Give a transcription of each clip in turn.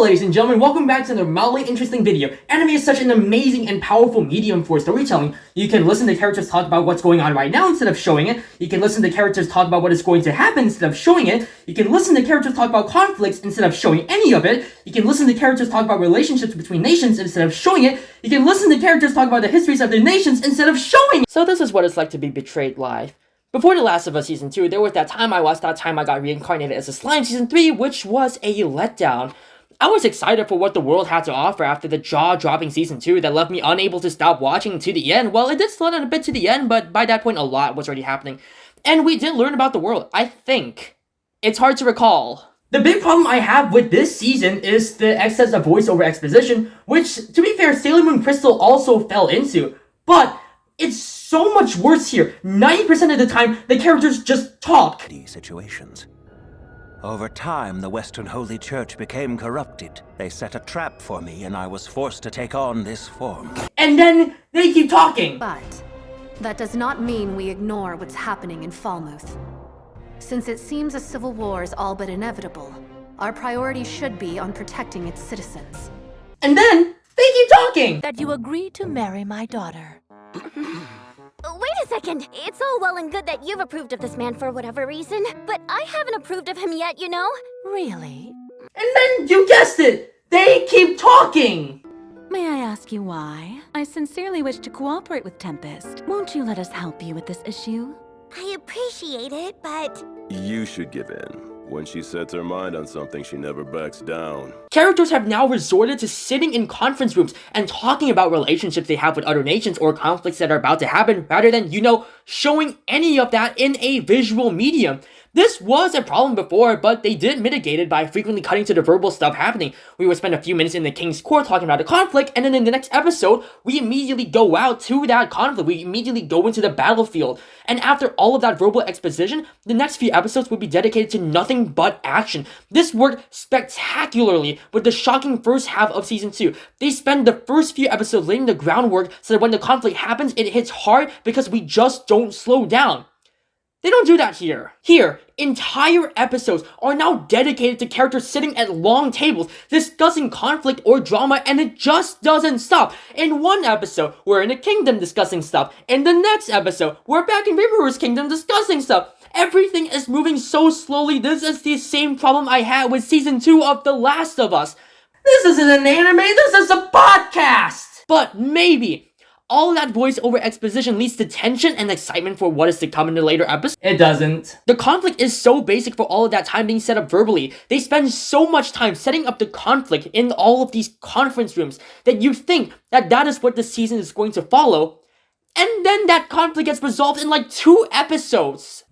Hello ladies and gentlemen, welcome back to another mildly interesting video. Anime is such an amazing and powerful medium for storytelling. You can listen to characters talk about what's going on right now instead of showing it. You can listen to characters talk about what is going to happen instead of showing it. You can listen to characters talk about conflicts instead of showing any of it. You can listen to characters talk about relationships between nations instead of showing it. You can listen to characters talk about the histories of their nations instead of showing it. So this is what it's like to be betrayed live. Before The Last of Us Season 2, there was that time I watched that time I got reincarnated as a slime Season 3, which was a letdown. I was excited for what the world had to offer after the jaw-dropping Season 2 that left me unable to stop watching to the end. Well, it did slow down a bit to the end, but by that point a lot was already happening. And we did learn about the world, I think. It's hard to recall. The big problem I have with this season is the excess of voiceover exposition, which, to be fair, Sailor Moon Crystal also fell into. But it's so much worse here. 90% of the time, the characters just talk. These situations. Over time, the Western Holy Church became corrupted. They set a trap for me, and I was forced to take on this form. And then they keep talking. But that does not mean we ignore what's happening in Falmouth. Since it seems a civil war is all but inevitable, our priority should be on protecting its citizens. And then they keep talking. That you agree to marry my daughter. Wait a second! It's all well and good that you've approved of this man for whatever reason, but I haven't approved of him yet, you know? Really? And then, you guessed it, they keep talking! May I ask you why? I sincerely wish to cooperate with Tempest. Won't you let us help you with this issue? I appreciate it, but... You should give in. When she sets her mind on something, she never backs down. Characters have now resorted to sitting in conference rooms and talking about relationships they have with other nations or conflicts that are about to happen rather than, showing any of that in a visual medium. This was a problem before, but they did mitigate it by frequently cutting to the verbal stuff happening. We would spend a few minutes in the King's Court talking about a conflict, and then in the next episode, we immediately go out to that conflict. We immediately go into the battlefield. And after all of that verbal exposition, the next few episodes would be dedicated to nothing but action. This worked spectacularly with the shocking first half of Season 2. They spend the first few episodes laying the groundwork so that when the conflict happens, it hits hard because we just don't slow down. They don't do that here. Here, entire episodes are now dedicated to characters sitting at long tables, discussing conflict or drama, and it just doesn't stop. In one episode, we're in a kingdom discussing stuff. In the next episode, we're back in Rimru's kingdom discussing stuff. Everything is moving so slowly. This is the same problem I had with Season 2 of The Last of Us. This isn't an anime, this is a podcast! But maybe all that voice-over exposition leads to tension and excitement for what is to come in the later episodes. It doesn't. The conflict is so basic for all of that time being set up verbally. They spend so much time setting up the conflict in all of these conference rooms that you think that that is what the season is going to follow. And then that conflict gets resolved in like 2 episodes.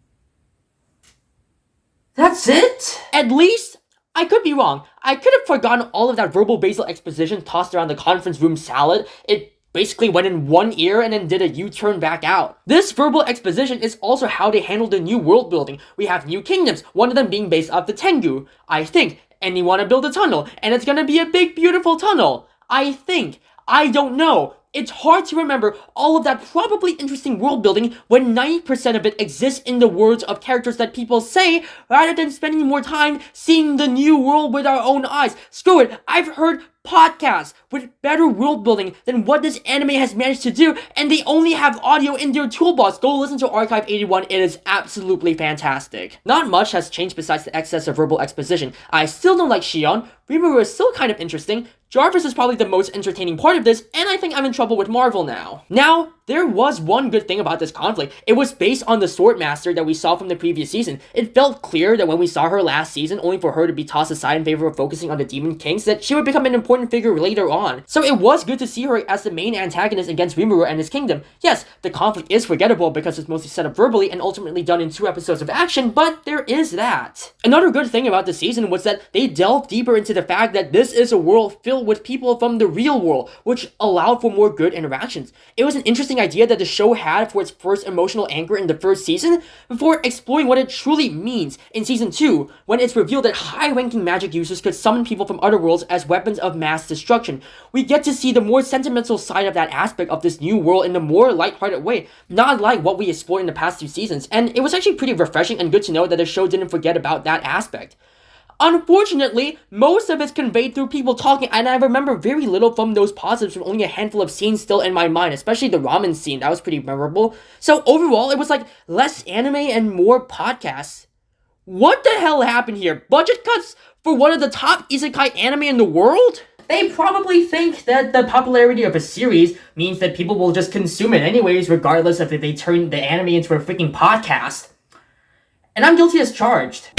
That's it? At least, I could be wrong. I could have forgotten all of that verbal Basil exposition tossed around the conference room salad. It basically went in one ear and then did a U-turn back out. This verbal exposition is also how they handle the new world building. We have new kingdoms, one of them being based off the Tengu, I think. And you want to build a tunnel, and it's gonna be a big, beautiful tunnel. I think. I don't know. It's hard to remember all of that probably interesting world building when 90% of it exists in the words of characters that people say, rather than spending more time seeing the new world with our own eyes. Screw it, I've heard podcasts with better world building than what this anime has managed to do, and they only have audio in their toolbox. Go listen to Archive 81, it is absolutely fantastic. Not much has changed besides the excess of verbal exposition. I still don't like Shion, Rimuru is still kind of interesting, Jarvis is probably the most entertaining part of this, and I think I'm in trouble with Marvel now. Now, there was one good thing about this conflict. It was based on the Swordmaster that we saw from the previous season. It felt clear that when we saw her last season, only for her to be tossed aside in favor of focusing on the Demon Kings, that she would become an important figure later on. So it was good to see her as the main antagonist against Rimuru and his kingdom. Yes, the conflict is forgettable because it's mostly set up verbally and ultimately done in 2 episodes of action, but there is that. Another good thing about the season was that they delved deeper into the fact that this is a world filled with people from the real world, which allowed for more good interactions. It was an interesting idea that the show had for its first emotional anchor in the first season, before exploring what it truly means in Season 2, when it's revealed that high-ranking magic users could summon people from other worlds as weapons of mass destruction. We get to see the more sentimental side of that aspect of this new world in a more lighthearted way, not like what we explored in the past 2 seasons, and it was actually pretty refreshing and good to know that the show didn't forget about that aspect. Unfortunately, most of it's conveyed through people talking, and I remember very little from those positives, from only a handful of scenes still in my mind, especially the ramen scene. That was pretty memorable. So overall, it was like less anime and more podcasts. What the hell happened here? Budget cuts for one of the top isekai anime in the world? They probably think that the popularity of a series means that people will just consume it anyways, regardless of if they turn the anime into a freaking podcast. And I'm guilty as charged.